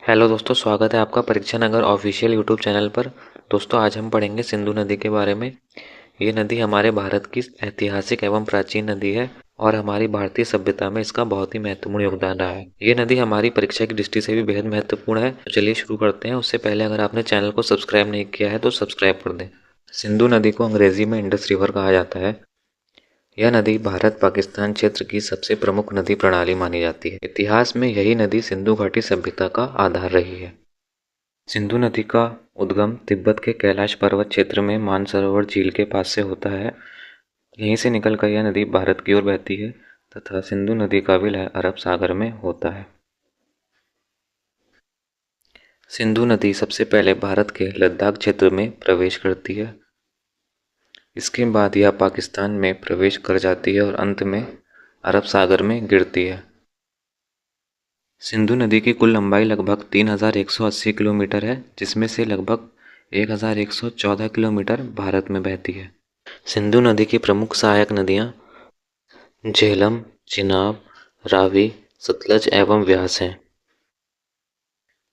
Hello दोस्तों, स्वागत है आपका परीक्षा नगर ऑफिशियल यूट्यूब चैनल पर। दोस्तों, आज हम पढ़ेंगे सिंधु नदी के बारे में। ये नदी हमारे भारत की ऐतिहासिक एवं प्राचीन नदी है और हमारी भारतीय सभ्यता में इसका बहुत ही महत्वपूर्ण योगदान रहा है। ये नदी हमारी परीक्षा की दृष्टि से भी बेहद महत्वपूर्ण है। तो चलिए शुरू करते हैं। उससे पहले अगर आपने चैनल को सब्सक्राइब नहीं किया है तो सब्सक्राइब कर दें। सिंधु नदी को अंग्रेजी में इंडस रिवर कहा जाता है। यह नदी भारत पाकिस्तान क्षेत्र की सबसे प्रमुख नदी प्रणाली मानी जाती है। इतिहास में यही नदी सिंधु घाटी सभ्यता का आधार रही है। सिंधु नदी का उद्गम तिब्बत के कैलाश पर्वत क्षेत्र में मानसरोवर झील के पास से होता है। यहीं से निकलकर यह नदी भारत की ओर बहती है तथा सिंधु नदी का विलय अरब सागर में होता है। सिंधु नदी सबसे पहले भारत के लद्दाख क्षेत्र में प्रवेश करती है। इसके बाद यह पाकिस्तान में प्रवेश कर जाती है और अंत में अरब सागर में गिरती है। सिंधु नदी की कुल लंबाई लगभग 3180 किलोमीटर है, जिसमें से लगभग 1114 किलोमीटर भारत में बहती है। सिंधु नदी की प्रमुख सहायक नदियाँ झेलम, चिनाब, रावी, सतलज एवं व्यास हैं।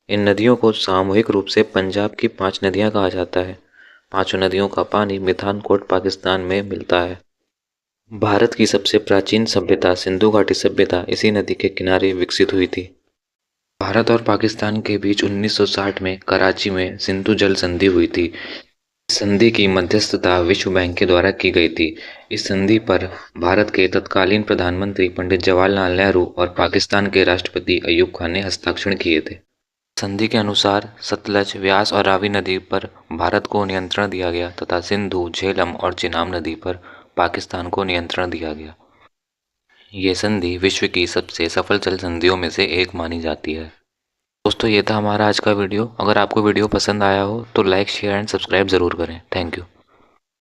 इन नदियों को सामूहिक रूप से पंजाब की 5 नदियाँ कहा जाता है। पांचों नदियों का पानी मिठानकोट पाकिस्तान में मिलता है। भारत की सबसे प्राचीन सभ्यता सिंधु घाटी सभ्यता इसी नदी के किनारे विकसित हुई थी। भारत और पाकिस्तान के बीच 1960 में कराची में सिंधु जल संधि हुई थी। इस संधि की मध्यस्थता विश्व बैंक के द्वारा की गई थी। इस संधि पर भारत के तत्कालीन प्रधानमंत्री पंडित जवाहरलाल नेहरू और पाकिस्तान के राष्ट्रपति अयूब खान ने हस्ताक्षर किए थे। संधि के अनुसार सतलज, व्यास और रावी नदी पर भारत को नियंत्रण दिया गया तथा सिंधु, झेलम और चिनाब नदी पर पाकिस्तान को नियंत्रण दिया गया। ये संधि विश्व की सबसे सफल जल संधियों में से एक मानी जाती है। दोस्तों, ये था हमारा आज का वीडियो। अगर आपको वीडियो पसंद आया हो तो लाइक, शेयर एंड सब्सक्राइब ज़रूर करें। Thank you.